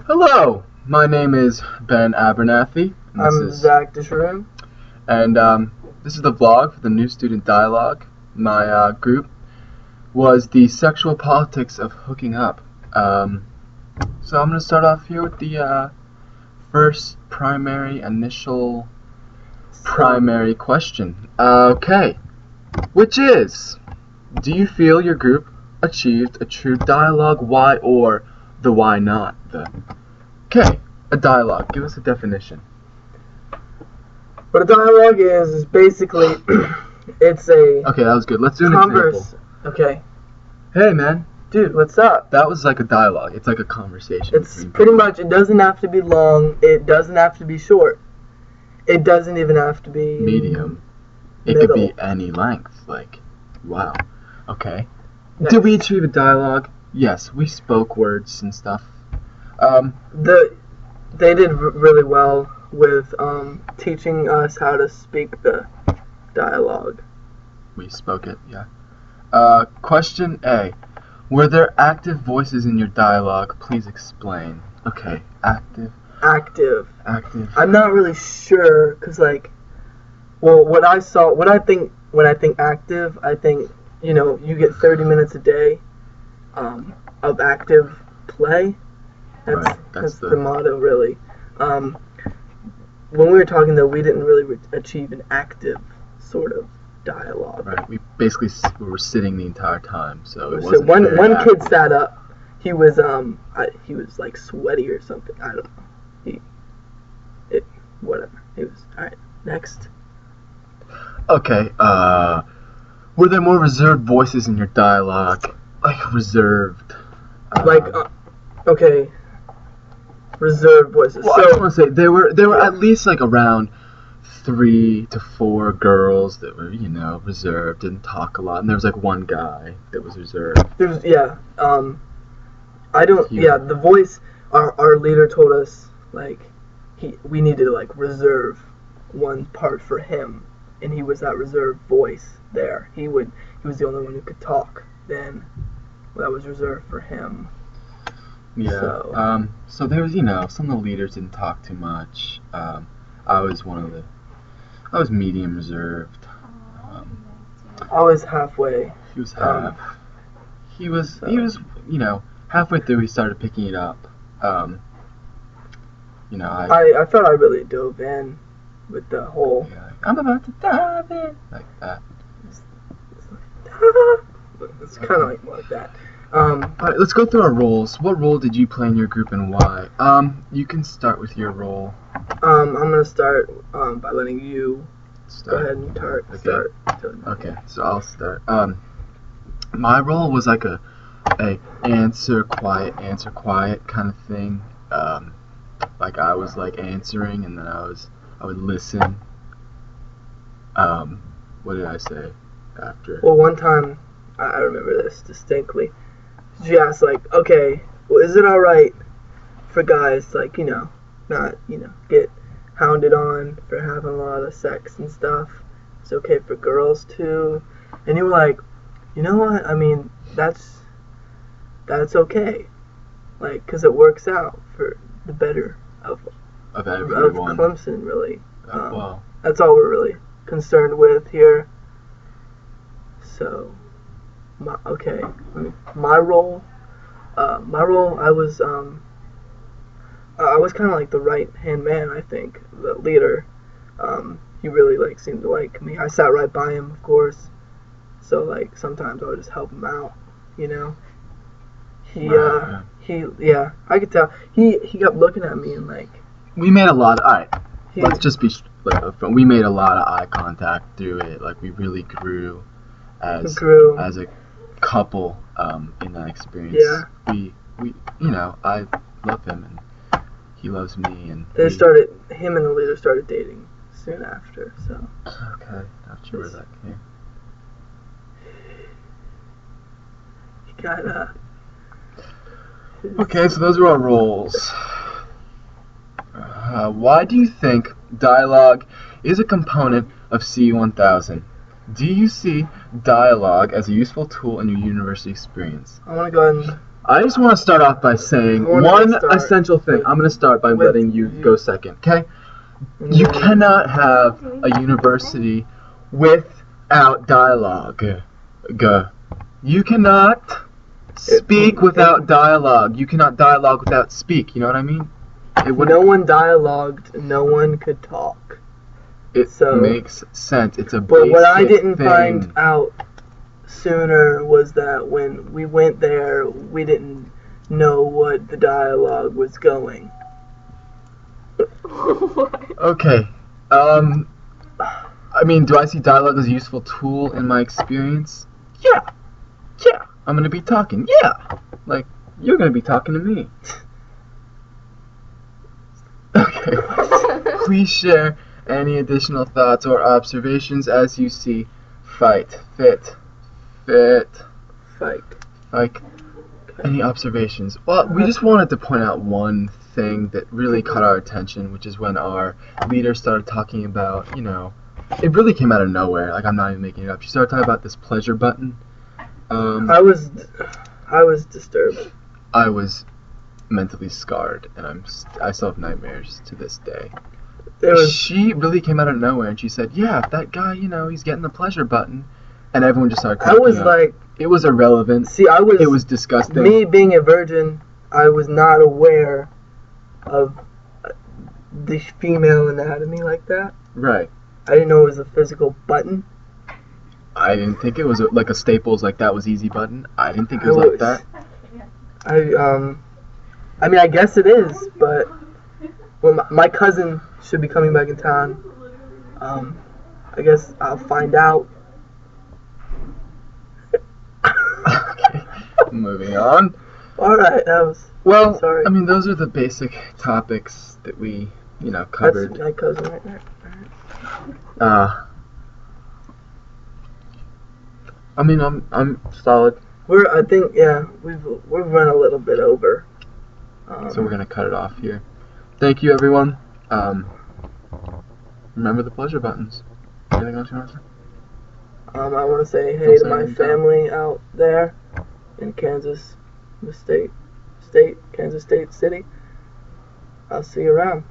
Hello, my name is Ben Abernathy. I'm Zach Disharoon. And this is the vlog for the New Student Dialogue. My group was the sexual politics of hooking up. So I'm going to start off here with the first primary question. Okay, which is, do you feel your group achieved a true dialogue? Why or the why not? Okay, a dialogue. Give us a definition. What a dialogue is basically it's a Okay, that was good. Let's do an example. Okay. Hey, man. Dude, what's up? That was like a dialogue. It's like a conversation. It's pretty much, it doesn't have to be long. It doesn't have to be short. It doesn't even have to be medium. It middle. Could be any length. Like, wow. Okay. Next. Did we achieve a dialogue? Yes, we spoke words and stuff. They did really well with teaching us how to speak the dialogue. We spoke it, yeah. Question A. Were there active voices in your dialogue? Please explain. Okay, active. I'm not really sure, cause when I think active, I think you get 30 minutes a day of active play. That's the motto, really. When we were talking, though, we didn't really achieve an active sort of dialogue. Right. We basically were sitting the entire time, so it wasn't. One kid sat up. He was like sweaty or something. I don't know. Whatever. He was all right. Next. Okay. Were there more reserved voices in your dialogue? Like reserved. Okay. Reserved voices. Well, I just want to say there were at least like around 3 to 4 girls that were reserved, didn't talk a lot, and there was like one guy that was reserved. The voice. Our leader told us we needed to reserve one part for him, and he was that reserved voice there. He was the only one who could talk. Then that was reserved for him. Yeah. So there was, some of the leaders didn't talk too much. I was medium reserved. I was halfway. He was half. He was, halfway through he started picking it up. I thought I really dove in with the whole. Yeah, I'm about to dive in like that. It's kind of like that. Alright, let's go through our roles. What role did you play in your group and why? You can start with your role. I'm gonna start by letting you go ahead and start. Okay, so I'll start. My role was like a answer quiet kind of thing. Like I was like answering, and then I would listen. What did I say after? Well, one time I remember this distinctly. She asked okay, well, is it all right for guys not get hounded on for having a lot of sex and stuff? It's okay for girls too. And you were like, you know what? I mean, that's okay, because it works out for the better of everyone. Clemson, really. Well, that's all we're really concerned with here. So. My role, I was kind of like the right-hand man, I think, the leader. He really seemed to like me. I sat right by him, of course, so sometimes I would just help him out, I could tell. He kept looking at me and we made a lot of, let's just be we made a lot of eye contact through it. We really grew as a couple in that experience. Yeah. We I love him and he loves me, and him and the leader started dating soon after. So okay, not sure where that came. He got Okay, so those are our roles. Why do you think dialogue is a component of CU1000? Do you see dialogue as a useful tool in your university experience? I want to go ahead and I just want to start off by saying one essential thing. I'm going to start by letting you go second, okay? You cannot have a university without dialogue. You cannot speak without dialogue. You cannot dialogue without speak. You know what I mean? No one dialogued. No one could talk. It makes sense. It's a basic But what I didn't thing. find out sooner was that when we went there, we didn't know what the dialogue was going. Okay. I mean, do I see dialogue as a useful tool in my experience? Yeah. I'm gonna be talking. Yeah. Like, you're gonna be talking to me. Okay. Please share any additional thoughts or observations as you see fit. Like, any observations? Well, we just wanted to point out one thing that really caught our attention, which is when our leader started talking about, you know, it really came out of nowhere. Like, I'm not even making it up. She started talking about this pleasure button. I was disturbed. I was mentally scarred, and I still have nightmares to this day. She really came out of nowhere, and she said, "Yeah, that guy, you know, he's getting the pleasure button," and everyone just started cracking up. Like, it was irrelevant. See, it was disgusting. Me being a virgin, I was not aware of the female anatomy like that. Right. I didn't know it was a physical button. I didn't think it was like a Staples, like that was easy button. I didn't think it was like that. I mean, I guess it is, but well, my cousin should be coming back in town. I guess I'll find out. Okay, moving on. Alright, that was... Well, sorry. I mean, those are the basic topics that we, you know, covered. That's my cousin right there. I mean, I'm solid. I think, yeah, we've run a little bit over. So we're gonna cut it off here. Thank you, everyone. Remember the pleasure buttons. Anything else you want to say? I want to say hey to my family out there in Kansas State City. I'll see you around.